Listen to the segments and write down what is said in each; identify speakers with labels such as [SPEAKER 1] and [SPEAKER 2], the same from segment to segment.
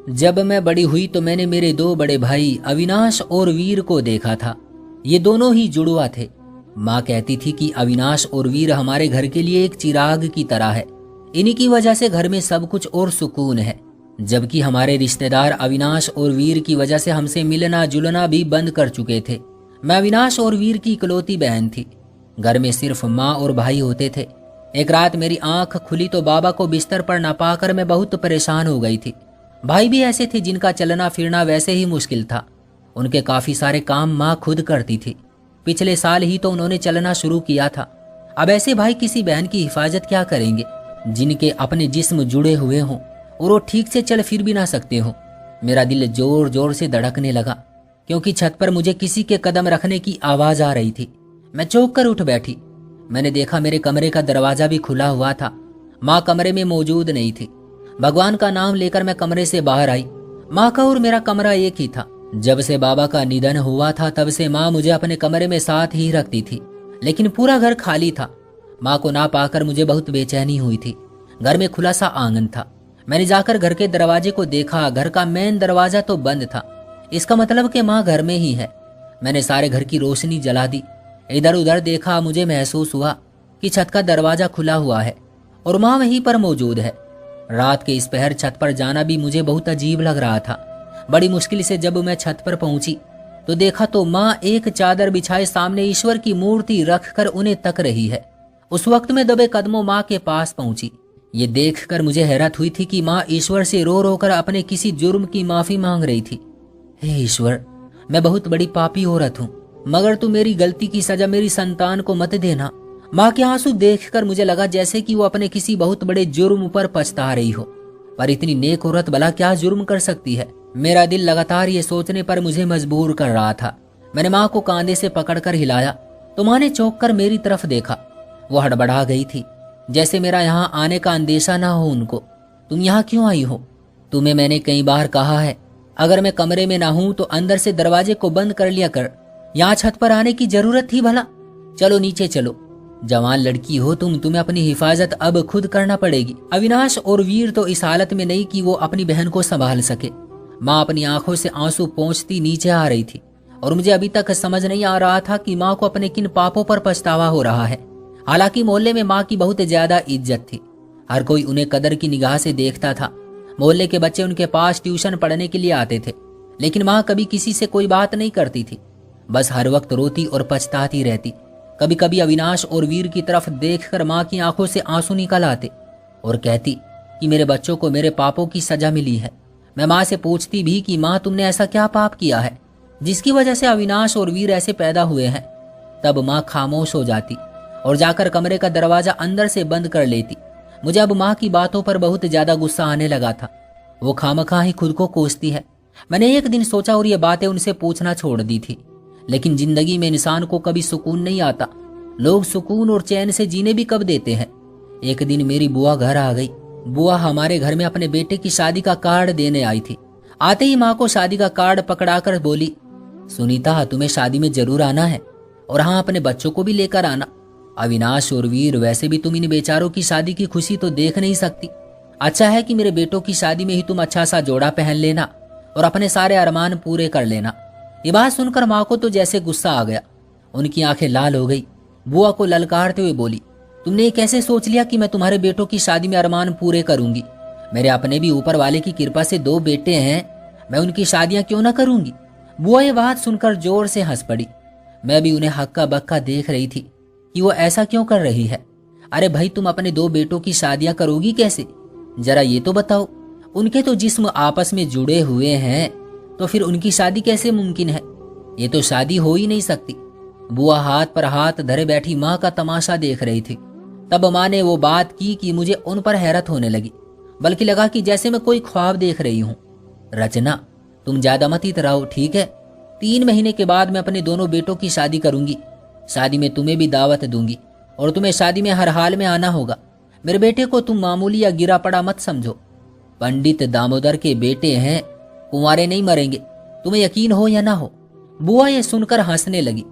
[SPEAKER 1] जब मैं बड़ी हुई तो मैंने मेरे दो बड़े भाई अविनाश और वीर को देखा था। ये दोनों ही जुड़वा थे। माँ कहती थी कि अविनाश और वीर हमारे घर के लिए एक चिराग की तरह है। इन्हीं की वजह से घर में सब कुछ और सुकून है। जबकि हमारे रिश्तेदार अविनाश और वीर की वजह से हमसे मिलना जुलना भी बंद कर चुके थे। मैं अविनाश और वीर की इकलौती बहन थी। घर में सिर्फ माँ और भाई होते थे। एक रात मेरी आंख खुली तो बाबा को बिस्तर पर न पाकर मैं बहुत परेशान हो गई थी। भाई भी ऐसे थे जिनका चलना फिरना वैसे ही मुश्किल था। उनके काफी सारे काम माँ खुद करती थी। पिछले साल ही तो उन्होंने चलना शुरू किया था। अब ऐसे भाई किसी बहन की हिफाजत क्या करेंगे जिनके अपने जिस्म जुड़े हुए हों और वो ठीक से चल फिर भी ना सकते हो। मेरा दिल जोर जोर से धड़कने लगा क्योंकि छत पर मुझे किसी के कदम रखने की आवाज आ रही थी। मैं चौंक कर उठ बैठी। मैंने देखा मेरे कमरे का दरवाजा भी खुला हुआ था। माँ कमरे में मौजूद नहीं थी। भगवान का नाम लेकर मैं कमरे से बाहर आई। माँ का और मेरा कमरा एक ही था। जब से बाबा का निधन हुआ था तब से माँ मुझे अपने कमरे में साथ ही रखती थी, लेकिन पूरा घर खाली था। माँ को ना पाकर मुझे बहुत बेचैनी हुई थी। घर में खुला सा आंगन था। मैंने जाकर घर के दरवाजे को देखा। घर का मेन दरवाजा तो बंद था। इसका मतलब कि माँ घर में ही है। मैंने सारे घर की रोशनी जला दी। इधर उधर देखा। मुझे महसूस हुआ कि छत का दरवाजा खुला हुआ है और माँ वहीं पर मौजूद है। रात के इस पहर छत पर जाना भी मुझे बहुत अजीब लग रहा था। बड़ी मुश्किल से जब मैं छत पर पहुंची तो देखा तो माँ एक चादर बिछाए सामने ईश्वर की मूर्ति रखकर उन्हें तक रही है। उस वक्त में दबे कदमों माँ के पास पहुंची। ये देखकर मुझे हैरत हुई थी कि माँ ईश्वर से रो रो कर अपने किसी जुर्म की माफी मांग रही थी। हे ईश्वर, मैं बहुत बड़ी पापी औरत हूँ, मगर तू मेरी गलती की सजा मेरी संतान को मत देना। माँ के आंसू देखकर मुझे लगा जैसे कि वो अपने किसी बहुत बड़े जुर्म पर पछता रही हो। पर इतनी नेक औरत भला क्या जुर्म कर सकती है? मेरा दिल लगातार ये सोचने पर मुझे मजबूर कर रहा था। मैंने माँ को कांधे से पकड़कर हिलाया तो माँ ने चौंक कर मेरी तरफ देखा। वो हड़बड़ा गई थी, जैसे मेरा यहाँ आने का अंदेशा ना हो उनको। तुम यहाँ क्यों आई हो? तुम्हें मैंने कई बार कहा है अगर मैं कमरे में ना हूं तो अंदर से दरवाजे को बंद कर लिया कर। यहाँ छत पर आने की जरूरत थी भला? चलो नीचे चलो। जवान लड़की हो तुम, तुम्हें अपनी हिफाजत अब खुद करना पड़ेगी। अविनाश और वीर तो इस हालत में नहीं कि वो अपनी बहन को संभाल सके। माँ अपनी आंखों से आंसू पोंछती नीचे आ रही थी और मुझे अभी तक समझ नहीं आ रहा था कि माँ को अपने किन पापों पर पछतावा हो रहा है। हालांकि मोहल्ले में माँ की बहुत ज्यादा इज्जत थी। हर कोई उन्हें कदर की निगाह से देखता था। मोहल्ले के बच्चे उनके पास ट्यूशन पढ़ने के लिए आते थे, लेकिन माँ कभी किसी से कोई बात नहीं करती थी। बस हर वक्त रोती और पछताती रहती। कभी कभी अविनाश और वीर की तरफ देखकर माँ की आंखों से आंसू निकल आते और कहती कि मेरे बच्चों को मेरे पापों की सजा मिली है। मैं माँ से पूछती भी कि माँ तुमने ऐसा क्या पाप किया है जिसकी वजह से अविनाश और वीर ऐसे पैदा हुए हैं। तब माँ खामोश हो जाती और जाकर कमरे का दरवाजा अंदर से बंद कर लेती। मुझे अब माँ की बातों पर बहुत ज्यादा गुस्सा आने लगा था। वो खामखा ही खुद को कोसती है। मैंने एक दिन सोचा और ये बातें उनसे पूछना छोड़ दी थी, लेकिन जिंदगी में इंसान को कभी सुकून नहीं आता। लोग सुकून और चैन से जीने भी कब देते हैं। एक दिन मेरी बुआ घर आ गई। बुआ हमारे घर में अपने बेटे की शादी का कार्ड देने आई थी। आते ही माँ को शादी का कार्ड पकड़ाकर बोली, सुनीता तुम्हें शादी में जरूर आना है और हाँ अपने बच्चों को भी लेकर आना। अविनाश और वीर, वैसे भी तुम इन बेचारों की शादी की खुशी तो देख नहीं सकती। अच्छा है कि मेरे बेटों की शादी में ही तुम अच्छा सा जोड़ा पहन लेना और अपने सारे अरमान पूरे कर लेना। ये बात सुनकर माँ को तो जैसे गुस्सा आ गया। उनकी आंखें लाल हो गई। बुआ को ललकारते हुए बोली, तुमने ये कैसे सोच लिया कि मैं तुम्हारे बेटों की शादी में अरमान पूरे करूंगी? मेरे अपने भी ऊपर वाले की कृपा से 2 बेटे हैं, मैं उनकी शादियां क्यों ना करूंगी? बुआ ये बात सुनकर जोर से हंस पड़ी। मैं भी उन्हें हक्का बक्का देख रही थी कि वो ऐसा क्यों कर रही है। अरे भाई, तुम अपने 2 बेटों की शादियां करोगी कैसे? जरा ये तो बताओ। उनके तो जिस्म आपस में जुड़े हुए हैं, तो फिर उनकी शादी कैसे मुमकिन है? ये तो शादी हो ही नहीं सकती। बुआ हाथ पर हाथ धरे बैठी माँ का तमाशा देख रही थी। तब माँ ने वो बात की कि मुझे उन पर हैरत होने लगी, बल्कि लगा कि जैसे मैं कोई ख्वाब देख रही हूँ। रचना, तुम ज्यादा मत इतराओ, ठीक है? 3 महीने के बाद मैं अपने दोनों बेटों की शादी करूंगी। शादी में तुम्हें भी दावत दूंगी और तुम्हें शादी में हर हाल में आना होगा। मेरे बेटे को तुम मामूली या गिरा पड़ा मत समझो। पंडित दामोदर के बेटे हैं, कुंवारे नहीं मरेंगे, तुम्हें यकीन हो या ना हो। बुआ ये सुनकर हंसने लगी।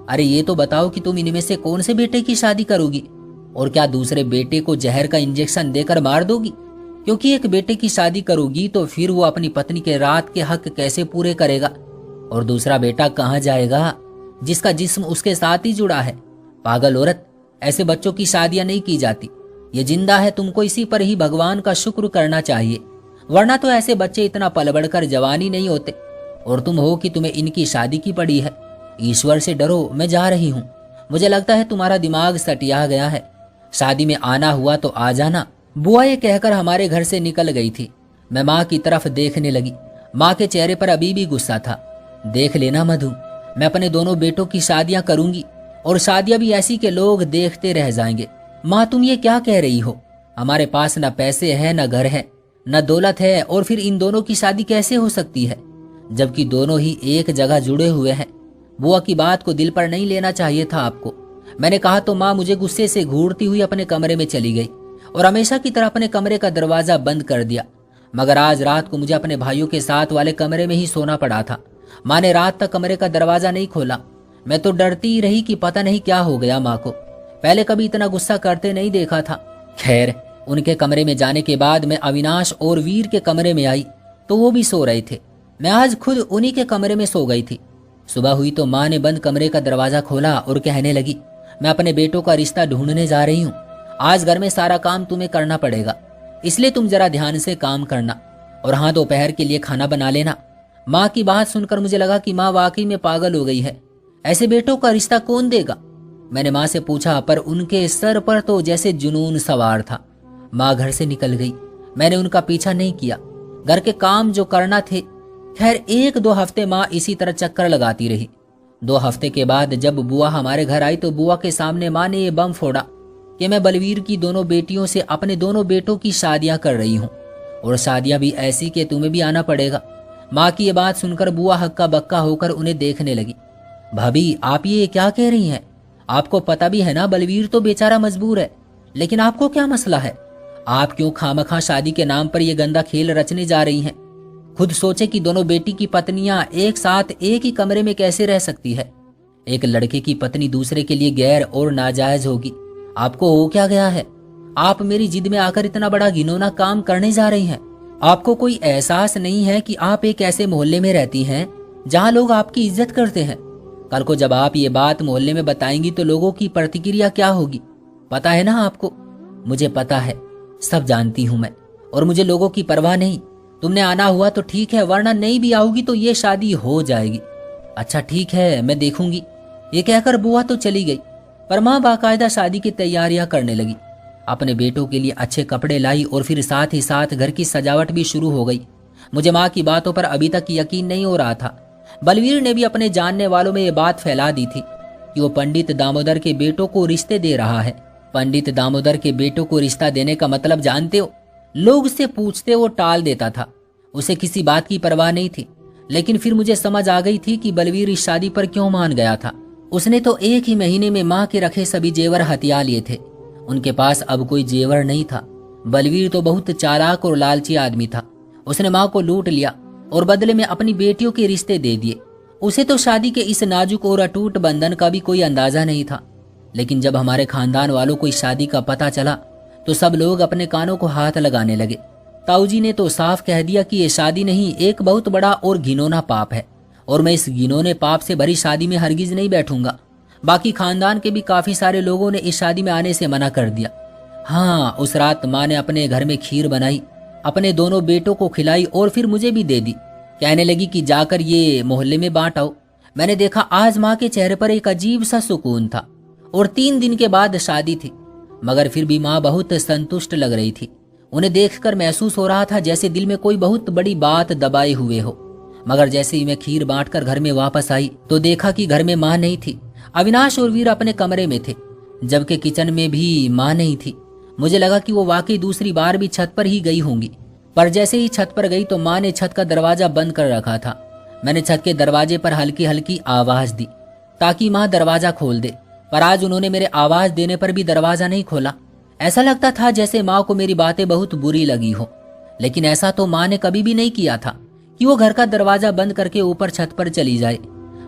[SPEAKER 1] अरे ये तो बताओ कि तुम इनमें से कौन से बेटे की शादी करोगी, और क्या दूसरे बेटे को जहर का इंजेक्शन देकर मार दोगी? क्योंकि एक बेटे की शादी करोगी तो फिर वो अपनी पत्नी के रात के हक कैसे पूरे करेगा? और दूसरा बेटा कहाँ जाएगा जिसका जिस्म उसके साथ ही जुड़ा है? पागल औरत, ऐसे बच्चों की शादियां नहीं की जाती। ये जिंदा है, तुमको इसी पर ही भगवान का शुक्र करना चाहिए, वरना तो ऐसे बच्चे इतना पल बढ़कर जवानी नहीं होते। और तुम हो कि तुम्हें इनकी शादी की पड़ी है। ईश्वर से डरो, मैं जा रही हूँ। मुझे लगता है तुम्हारा दिमाग सटिया गया है। शादी में आना हुआ तो आ जाना। बुआ ये कहकर हमारे घर से निकल गई थी। मैं माँ की तरफ देखने लगी। माँ के चेहरे पर अभी भी गुस्सा था। देख लेना मधु, मैं अपने दोनों बेटों की शादियां करूंगी, और शादियां भी ऐसी के लोग देखते रह जाएंगे। माँ तुम ये क्या कह रही हो? हमारे पास न पैसे है, न घर है, न दौलत है, और फिर इन दोनों की शादी कैसे हो सकती है, जबकि दोनों ही एक जगह जुड़े हुए हैं। बुआ की बात को दिल पर नहीं लेना चाहिए था आपको। मैंने कहा तो माँ मुझे गुस्से से घूरती हुई अपने कमरे में चली गई और हमेशा की तरह अपने कमरे का दरवाजा बंद कर दिया। मगर आज रात को मुझे अपने भाइयों के साथ वाले कमरे में ही सोना पड़ा था। माँ ने रात तक कमरे का दरवाजा नहीं खोला। मैं तो डरती ही रही कि पता नहीं क्या हो गया माँ को। पहले कभी इतना गुस्सा करते नहीं देखा था। खैर, उनके कमरे में जाने के बाद मैं अविनाश और वीर के कमरे में आई तो वो भी सो रहे थे। मैं आज खुद उन्हीं के कमरे में सो गई थी। सुबह हुई तो माँ ने बंद कमरे का दरवाजा खोला और कहने लगी, मैं अपने बेटों का रिश्ता ढूंढने जा रही हूँ। आज घर में सारा काम तुम्हें करना पड़ेगा, इसलिए तुम जरा ध्यान से काम करना, और हाँ, दोपहर के लिए खाना बना लेना। माँ की बात सुनकर मुझे लगा कि माँ वाकई में पागल हो गई है। ऐसे बेटों का रिश्ता कौन देगा? मैंने माँ से पूछा, पर उनके सर पर तो जैसे जुनून सवार था। माँ घर से निकल गई। मैंने उनका पीछा नहीं किया। घर के काम जो करना थे। खैर, 1-2 हफ्ते माँ इसी तरह चक्कर लगाती रही। 2 हफ्ते के बाद जब बुआ हमारे घर आई तो बुआ के सामने माँ ने ये बम फोड़ा कि मैं बलवीर की दोनों बेटियों से अपने दोनों बेटों की शादियां कर रही हूँ, और शादियां भी ऐसी कि तुम्हें भी आना पड़ेगा। माँ की ये बात सुनकर बुआ हक्का बक्का होकर उन्हें देखने लगी। भाभी, आप ये क्या कह रही हैं? आपको पता भी है ना, बलवीर तो बेचारा मजबूर है, लेकिन आपको क्या मसला है? आप क्यों खामखा शादी के नाम पर यह गंदा खेल रचने जा रही हैं? खुद सोचे कि दोनों बेटी की पत्नियां एक साथ एक ही कमरे में कैसे रह सकती है। एक लड़के की पत्नी दूसरे के लिए गैर और नाजायज होगी। आपको हो क्या गया है? आप मेरी जिद में आकर इतना बड़ा घिनौना काम करने जा रही हैं। आपको कोई एहसास नहीं है कि आप एक ऐसे मोहल्ले में रहती हैं जहां लोग आपकी इज्जत करते हैं। कल को जब आप ये बात मोहल्ले में बताएंगी तो लोगों की प्रतिक्रिया क्या होगी, पता है ना आपको? मुझे पता है, सब जानती हूं मैं, और मुझे लोगों की परवाह नहीं। तुमने आना हुआ तो ठीक है, वरना नहीं भी आओगी तो ये शादी हो जाएगी। अच्छा ठीक है, मैं देखूंगी। ये कहकर बुआ तो चली गई, पर माँ बाकायदा शादी की तैयारियां करने लगी। अपने बेटों के लिए अच्छे कपड़े लाई और फिर साथ ही साथ घर की सजावट भी शुरू हो गई। मुझे माँ की बातों पर अभी तक यकीन नहीं हो रहा था। बलवीर ने भी अपने जानने वालों में ये बात फैला दी थी कि वो पंडित दामोदर के बेटों को रिश्ते दे रहा है। पंडित दामोदर के बेटों को रिश्ता देने का मतलब जानते हो? लोग उससे पूछते वो टाल देता था। उसे किसी बात की परवाह नहीं थी। लेकिन फिर मुझे समझ आ गई थी कि बलवीर इस शादी पर क्यों मान गया था। उसने तो 1 ही महीने में माँ के रखे सभी जेवर हथिया लिए थे। उनके पास अब कोई जेवर नहीं था। बलवीर तो बहुत चालाक और लालची आदमी था। उसने माँ को लूट लिया और बदले में अपनी बेटियों के रिश्ते दे दिए। उसे तो शादी के इस नाजुक और अटूट बंधन का भी कोई अंदाजा नहीं था। लेकिन जब हमारे खानदान वालों को इस शादी का पता चला तो सब लोग अपने कानों को हाथ लगाने लगे। ताऊजी ने तो साफ कह दिया कि ये शादी नहीं, एक बहुत बड़ा और घिनौना पाप है, और मैं इस घिनौने पाप से भरी शादी में हरगिज नहीं बैठूंगा। बाकी खानदान के भी काफी सारे लोगों ने इस शादी में आने से मना कर दिया। हाँ, उस रात माँ ने अपने घर में खीर बनाई, अपने दोनों बेटों को खिलाई और फिर मुझे भी दे दी। कहने लगी कि जाकर ये मोहल्ले में बांट आओ। मैंने देखा आज माँ के चेहरे पर एक अजीब सा सुकून था, और 3 दिन के बाद शादी थी, मगर फिर भी माँ बहुत संतुष्ट लग रही थी। उन्हें देखकर महसूस हो रहा था जैसे दिल में कोई बहुत बड़ी बात दबाए हुए हो। मगर जैसे ही मैं खीर बांटकर घर में वापस आई तो देखा कि घर में माँ नहीं थी। अविनाश और वीर अपने कमरे में थे, जबकि किचन में भी माँ नहीं थी। मुझे लगा कि वो वाकई दूसरी बार भी छत पर ही गई होंगी, पर जैसे ही छत पर गई तो माँ ने छत का दरवाजा बंद कर रखा था। मैंने छत के दरवाजे पर हल्की हल्की आवाज दी ताकि माँ दरवाजा खोल दे, पर आज उन्होंने मेरे आवाज देने पर भी दरवाजा नहीं खोला। ऐसा लगता था जैसे माँ को मेरी बातें बहुत बुरी लगी हो। लेकिन ऐसा तो माँ ने कभी भी नहीं किया था कि वो घर का दरवाजा बंद करके ऊपर छत पर चली जाए।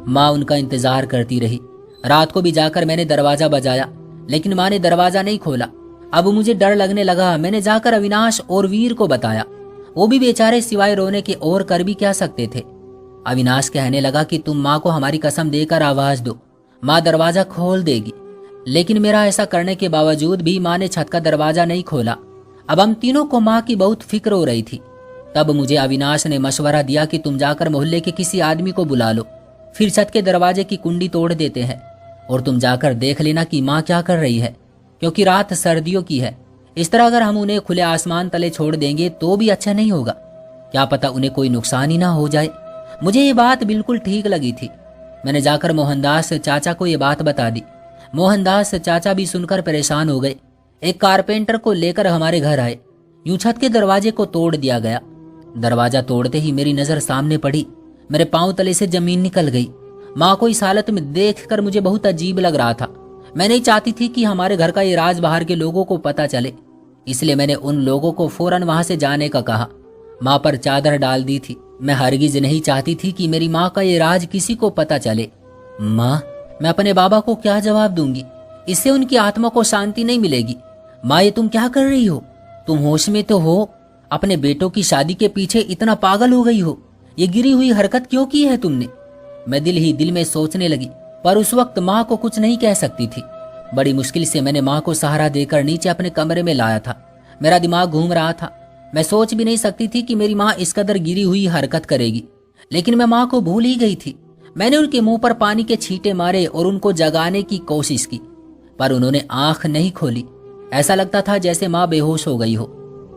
[SPEAKER 1] माँ उनका इंतजार करती रही। रात को भी जाकर मैंने दरवाजा बजाया, लेकिन माँ ने दरवाजा नहीं खोला। अब मुझे डर लगने लगा। मैंने जाकर अविनाश और वीर को बताया। वो भी बेचारे सिवाय रोने के और कर भी क्या सकते थे। अविनाश कहने लगा कि तुम माँ को हमारी कसम देकर आवाज दो, माँ दरवाजा खोल देगी। लेकिन मेरा ऐसा करने के बावजूद भी माँ ने छत का दरवाजा नहीं खोला। अब हम तीनों को माँ की बहुत फिक्र हो रही थी। तब मुझे अविनाश ने मशवरा दिया कि तुम जाकर मोहल्ले के किसी आदमी को बुला लो, फिर छत के दरवाजे की कुंडी तोड़ देते हैं और तुम जाकर देख लेना कि माँ क्या कर रही है, क्योंकि रात सर्दियों की है। इस तरह अगर हम उन्हें खुले आसमान तले छोड़ देंगे तो भी अच्छा नहीं होगा, क्या पता उन्हें कोई नुकसान ही ना हो जाए। मुझे ये बात बिल्कुल ठीक लगी थी। मैंने जाकर मोहनदास चाचा को ये बात बता दी। मोहनदास चाचा भी सुनकर परेशान हो गए। एक कारपेंटर को लेकर हमारे घर आए। यूं छत के दरवाजे को तोड़ दिया गया। दरवाजा तोड़ते ही मेरी नजर सामने पड़ी। मेरे पांव तले से जमीन निकल गई। माँ को इस हालत में देखकर मुझे बहुत अजीब लग रहा था। मैं नहीं चाहती थी कि हमारे घर का ये राज बाहर के लोगों को पता चले, इसलिए मैंने उन लोगों को फौरन वहां से जाने का कहा। माँ पर चादर डाल दी थी। मैं हरगिज नहीं चाहती थी कि मेरी माँ का ये राज किसी को पता चले। माँ, मैं अपने बाबा को क्या जवाब दूंगी? इससे उनकी आत्मा को शांति नहीं मिलेगी। माँ, ये तुम क्या कर रही हो? तुम होश में तो हो? अपने बेटों की शादी के पीछे इतना पागल हो गई हो? ये गिरी हुई हरकत क्यों की है तुमने? मैं दिल ही दिल में सोचने लगी, पर उस वक्त माँ को कुछ नहीं कह सकती थी। बड़ी मुश्किल से मैंने माँ को सहारा देकर नीचे अपने कमरे में लाया था। मेरा दिमाग घूम रहा था। मैं सोच भी नहीं सकती थी कि मेरी माँ इस कदर गिरी हुई हरकत करेगी, लेकिन मैं माँ को भूल ही गई थी। मैंने उनके मुंह पर पानी के छींटे मारे और उनको जगाने की कोशिश की, पर उन्होंने आंख नहीं खोली। ऐसा लगता था जैसे माँ बेहोश हो गई हो।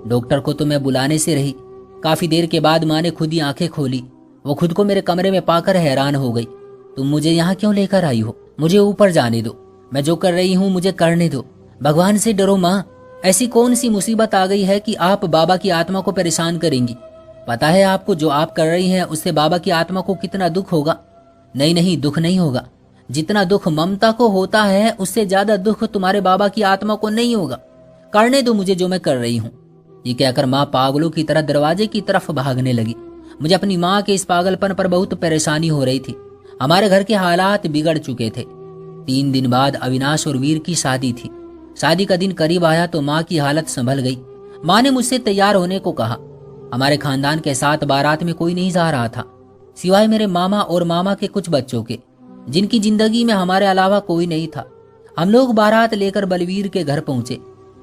[SPEAKER 1] डॉक्टर को तो मैं बुलाने से रही। काफी देर के बाद माँ ने खुद ही आंखें खोली। वो खुद को मेरे कमरे में पाकर हैरान हो गई। तुम मुझे यहाँ क्यों लेकर आई हो? मुझे ऊपर जाने दो। मैं जो कर रही हूँ मुझे करने दो। भगवान से डरो माँ। ऐसी कौन सी मुसीबत आ गई है कि आप बाबा की आत्मा को परेशान करेंगी? पता है आपको जो आप कर रही हैं उससे बाबा की आत्मा को कितना दुख होगा? नहीं नहीं, दुख नहीं होगा। जितना दुख ममता को होता है उससे ज्यादा दुख तुम्हारे बाबा की आत्मा को नहीं होगा। करने दो मुझे जो मैं कर रही हूँ। ये कहकर माँ पागलों की तरह दरवाजे की तरफ भागने लगी। मुझे अपनी माँ के इस पागलपन पर बहुत परेशानी हो रही थी। हमारे घर के हालात बिगड़ चुके थे। 3 दिन बाद अविनाश और वीर की शादी थी। शादी का दिन करीब आया तो माँ की हालत संभल गई। माँ ने मुझसे तैयार होने को कहा। हमारे खानदान के साथ बारात में कोई नहीं जा रहा था, सिवाय मेरे मामा और मामा के कुछ बच्चों के, जिनकी जिंदगी में हमारे अलावा कोई नहीं था। हम लोग बारात लेकर बलवीर के घर पहुंचे।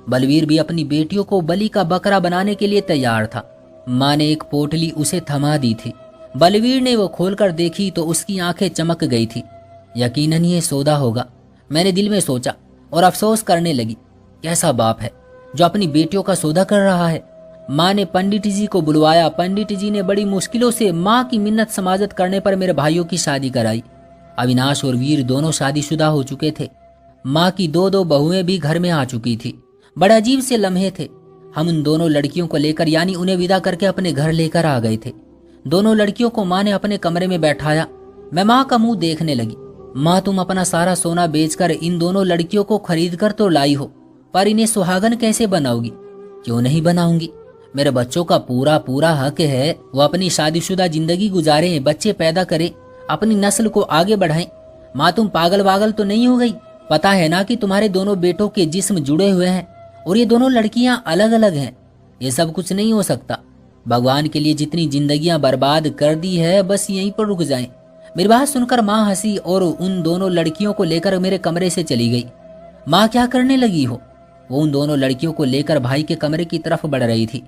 [SPEAKER 1] बलवीर भी अपनी बेटियों को बलि का बकरा बनाने के लिए तैयार था। माँ ने एक पोटली उसे थमा दी थी। बलवीर ने वो खोलकर देखी तो उसकी आंखें चमक गई थी। यकीनन ये सौदा होगा, मैंने दिल में सोचा और अफसोस करने लगी। कैसा बाप है जो अपनी बेटियों का सौदा कर रहा है। माँ ने पंडित जी को बुलवाया। पंडित जी ने बड़ी मुश्किलों से माँ की मिन्नत समाजत करने पर मेरे भाइयों की शादी कराई। अविनाश और वीर दोनों शादीशुदा हो चुके थे। माँ की 2 बहुएं भी घर में आ चुकी थी। बड़े अजीब से लम्हे थे। हम उन दोनों लड़कियों को लेकर यानी उन्हें विदा करके अपने घर लेकर आ गए थे। दोनों लड़कियों को माँ ने अपने कमरे में बैठाया। मैं माँ का मुंह देखने लगी। माँ, तुम अपना सारा सोना बेचकर इन दोनों लड़कियों को खरीद कर तो लाई हो, पर इन्हें सुहागन कैसे बनाओगी? क्यों नहीं बनाऊंगी? मेरे बच्चों का पूरा पूरा हक है वो अपनी शादीशुदा जिंदगी गुजारे, बच्चे पैदा करें, अपनी नस्ल को आगे बढ़ाएं। माँ, तुम पागल वागल तो नहीं हो गई? पता है ना कि तुम्हारे दोनों बेटों के जिस्म जुड़े हुए हैं और ये दोनों लड़कियां अलग अलग हैं। ये सब कुछ नहीं हो सकता। भगवान के लिए जितनी जिंदगियां बर्बाद कर दी है बस यहीं पर रुक जाएं। मेरी बात सुनकर माँ हंसी और उन दोनों लड़कियों को लेकर मेरे कमरे से चली गई। माँ, क्या करने लगी हो? वो उन दोनों लड़कियों को लेकर भाई के कमरे की तरफ बढ़ रही थी।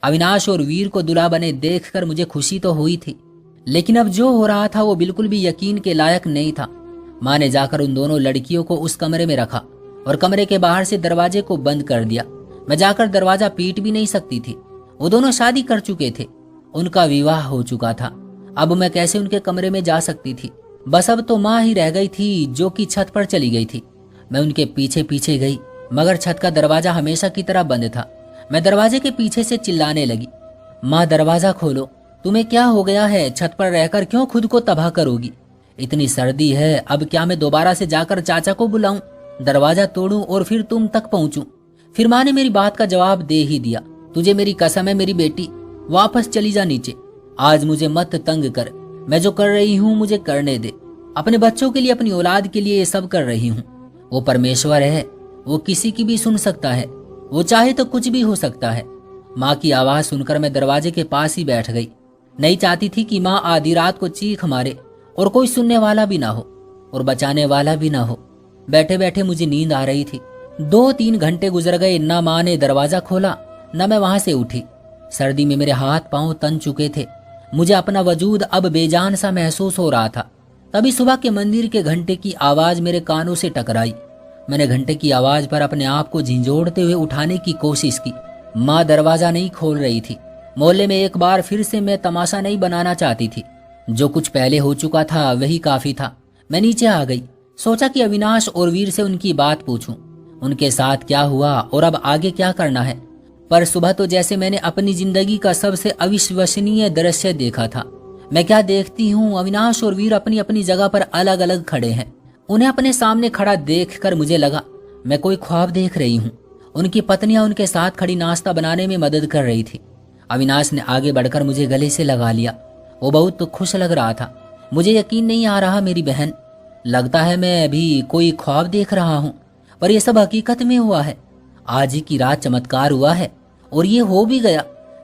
[SPEAKER 1] अविनाश और वीर को दुल्हा बने देखकर मुझे खुशी तो हुई थी, लेकिन अब जो हो रहा था वो बिल्कुल भी यकीन के लायक नहीं था। माँ ने जाकर उन दोनों लड़कियों को उस कमरे में रखा और कमरे के बाहर से दरवाजे को बंद कर दिया। मैं जाकर दरवाजा पीट भी नहीं सकती थी। वो दोनों शादी कर चुके थे, उनका विवाह हो चुका था। अब मैं कैसे उनके कमरे में जा सकती थी? बस अब तो माँ ही रह गई थी जो कि छत पर चली गई थी। मैं उनके पीछे पीछे गई, मगर छत का दरवाजा हमेशा की तरह बंद था। मैं दरवाजे के पीछे से चिल्लाने लगी, माँ दरवाजा खोलो, तुम्हें क्या हो गया है? छत पर रहकर क्यों खुद को तबाह करोगी? इतनी सर्दी है, अब क्या मैं दोबारा से जाकर चाचा को बुलाऊं, दरवाजा तोड़ूं और फिर तुम तक पहुंचूं? फिर माँ ने मेरी बात का जवाब दे ही दिया, तुझे मेरी कसम है मेरी बेटी, वापस चली जा नीचे। आज मुझे मत तंग कर, मैं जो कर रही हूँ मुझे करने दे। अपने बच्चों के लिए, अपनी औलाद के लिए ये सब कर रही हूँ। वो परमेश्वर है, वो किसी की भी सुन सकता है। वो चाहे तो कुछ भी हो सकता है। माँ की आवाज़ सुनकर मैं दरवाजे के पास ही बैठ गई। नहीं चाहती थी कि माँ आधी रात को चीख मारे और कोई सुनने वाला भी ना हो और बचाने वाला भी ना हो। बैठे बैठे मुझे नींद आ रही थी। 2-3 घंटे गुजर गए, ना माँ ने दरवाजा खोला न मैं वहां से उठी। सर्दी में मेरे हाथ पांव तन चुके थे। मुझे अपना वजूद अब बेजान सा महसूस हो रहा था। तभी सुबह के मंदिर के घंटे की आवाज मेरे कानों से टकराई। मैंने घंटे की आवाज पर अपने आप को झिंझोड़ते हुए उठाने की कोशिश की। माँ दरवाजा नहीं खोल रही थी। मोहल्ले में एक बार फिर से मैं तमाशा नहीं बनाना चाहती थी। जो कुछ पहले हो चुका था वही काफी था। मैं नीचे आ गई। सोचा कि अविनाश और वीर से उनकी बात पूछूं, उनके साथ क्या हुआ और अब आगे क्या करना है। पर सुबह तो जैसे मैंने अपनी जिंदगी का सबसे अविश्वसनीय दृश्य देखा था। मैं क्या देखती हूँ, अविनाश और वीर अपनी अपनी जगह पर अलग अलग खड़े हैं। उन्हें अपने सामने खड़ा देखकर मुझे लगा मैं कोई ख्वाब देख रही हूँ। उनकी पत्नियां उनके साथ खड़ी नाश्ता बनाने में मदद कर रही थी। अविनाश ने आगे बढ़कर मुझे गले से लगा लिया। वो बहुत तो खुश लग रहा था। मुझे यकीन नहीं आ रहा मेरी बहन, लगता है मैं अभी कोई ख्वाब देख रहा हूँ, पर यह सब हकीकत में हुआ है। आज ही की रात चमत्कार हुआ है और ये हो भी गया।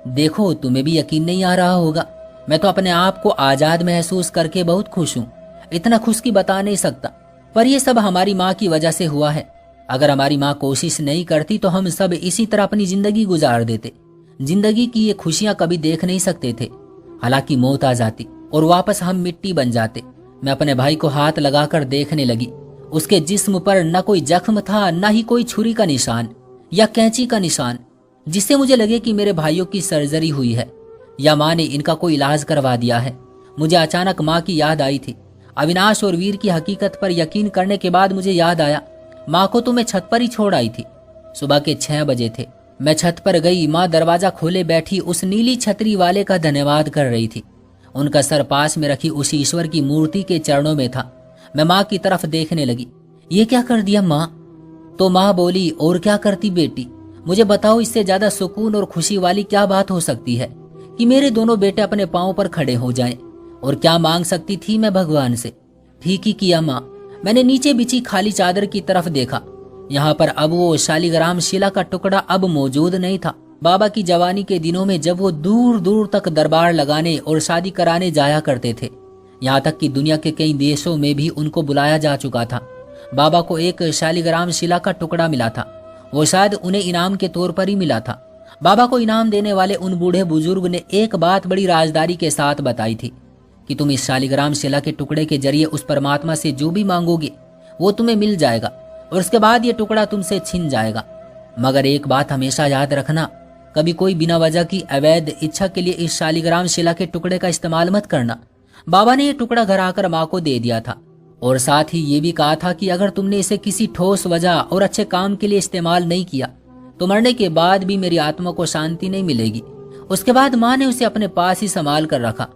[SPEAKER 1] देखो, तुम्हें भी यकीन नहीं आ रहा होगा। मैं तो अपने आप को आजाद महसूस करके बहुत खुश हूँ, इतना खुश कि बता नहीं सकता। पर यह सब हमारी माँ की वजह से हुआ है। अगर हमारी माँ कोशिश नहीं करती तो हम सब इसी तरह अपनी जिंदगी गुजार देते। जिंदगी की ये खुशियां कभी देख नहीं सकते थे। हालांकि मौत आ जाती और वापस हम मिट्टी बन जाते। मैं अपने भाई को हाथ लगाकर देखने लगी। उसके जिस्म पर न कोई जख्म था, न ही कोई छुरी का निशान या कैंची का निशान, जिससे मुझे लगे कि मेरे भाइयों की सर्जरी हुई है या माँ ने इनका कोई इलाज करवा दिया है। मुझे अचानक माँ की याद आई थी। अविनाश और वीर की हकीकत पर यकीन करने के बाद मुझे याद आया, माँ को तो मैं छत पर ही छोड़ आई थी। सुबह के 6 बजे थे। मैं छत पर गई। माँ दरवाजा खोले बैठी उस नीली छतरी वाले का धन्यवाद कर रही थी। उनका सर पास में रखी उस ईश्वर की मूर्ति के चरणों में था। मैं माँ की तरफ देखने लगी। ये क्या कर दिया माँ? तो माँ बोली, और क्या करती बेटी, मुझे बताओ, इससे ज्यादा सुकून और खुशी वाली क्या बात हो सकती है कि मेरे दोनों बेटे अपने पांव पर खड़े हो जाएं। और क्या मांग सकती थी मैं भगवान से? ठीक ही किया माँ। मैंने नीचे बिछी खाली चादर की तरफ देखा। यहाँ पर अब वो शालिग्राम शिला का टुकड़ा अब मौजूद नहीं था। बाबा की जवानी के दिनों में जब वो दूर दूर तक दरबार लगाने और शादी कराने जाया करते थे, यहाँ तक कि दुनिया के कई देशों में भी उनको बुलाया जा चुका था। बाबा को एक शालिग्राम शिला का टुकड़ा मिला था। वो शायद उन्हें इनाम के तौर पर ही मिला था। बाबा को इनाम देने वाले उन बूढ़े बुजुर्ग ने एक बात बड़ी राजदारी के साथ बताई थी कि तुम इस शालिग्राम शिला के टुकड़े के जरिए उस परमात्मा से जो भी मांगोगे वो तुम्हें मिल जाएगा और उसके बाद ये टुकड़ा तुमसे छिन जाएगा। मगर एक बात हमेशा याद रखना, कभी कोई बिना वजह की अवैध इच्छा के लिए इस शालिग्राम शिला के टुकड़े का इस्तेमाल मत करना। बाबा ने ये टुकड़ा घर आकर माँ को दे दिया था और साथ ही ये भी कहा था कि अगर तुमने इसे किसी ठोस वजह और अच्छे काम के लिए इस्तेमाल नहीं किया तो मरने के बाद भी मेरी आत्मा को शांति नहीं मिलेगी। उसके बाद माँ ने उसे अपने पास ही संभाल कर रखा।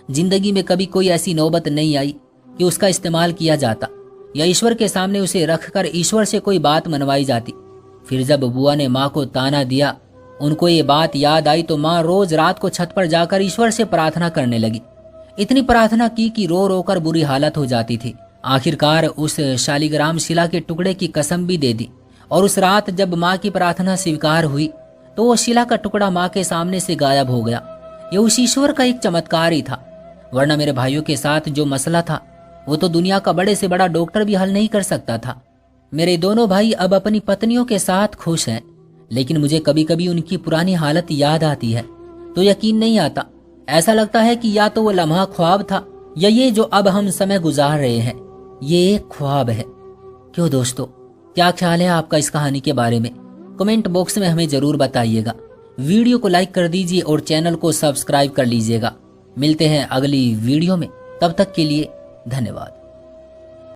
[SPEAKER 1] जिंदगी में कभी कोई ऐसी नौबत नहीं आई कि उसका इस्तेमाल किया जाता या ईश्वर के सामने उसे रखकर ईश्वर से कोई बात मनवाई जाती। फिर जब बुआ ने माँ को ताना दिया, उनको ये बात याद आई तो माँ रोज रात को छत पर जाकर ईश्वर से प्रार्थना करने लगी। इतनी प्रार्थना की कि रो रो कर बुरी हालत हो जाती थी। आखिरकार उस शालिग्राम शिला के टुकड़े की कसम भी दे दी और उस रात जब माँ की प्रार्थना स्वीकार हुई तो वो शिला का टुकड़ा माँ के सामने से गायब हो गया। ये उस ईश्वर का एक चमत्कार ही था, वरना मेरे भाइयों के साथ जो मसला था वो तो दुनिया का बड़े से बड़ा डॉक्टर भी हल नहीं कर सकता था। मेरे दोनों भाई अब अपनी पत्नियों के साथ खुश हैं, लेकिन मुझे कभी कभी उनकी पुरानी हालत याद आती है तो यकीन नहीं आता। ऐसा लगता है कि या तो वो लम्हा ख्वाब था या ये जो अब हम समय गुजार रहे हैं ये एक ख्वाब है। क्यों दोस्तों, क्या ख्याल है आपका इस कहानी के बारे में? कमेंट बॉक्स में हमें जरूर बताइएगा। वीडियो को लाइक कर दीजिए और चैनल को सब्सक्राइब कर लीजिएगा। मिलते हैं अगली वीडियो में, तब तक के लिए धन्यवाद।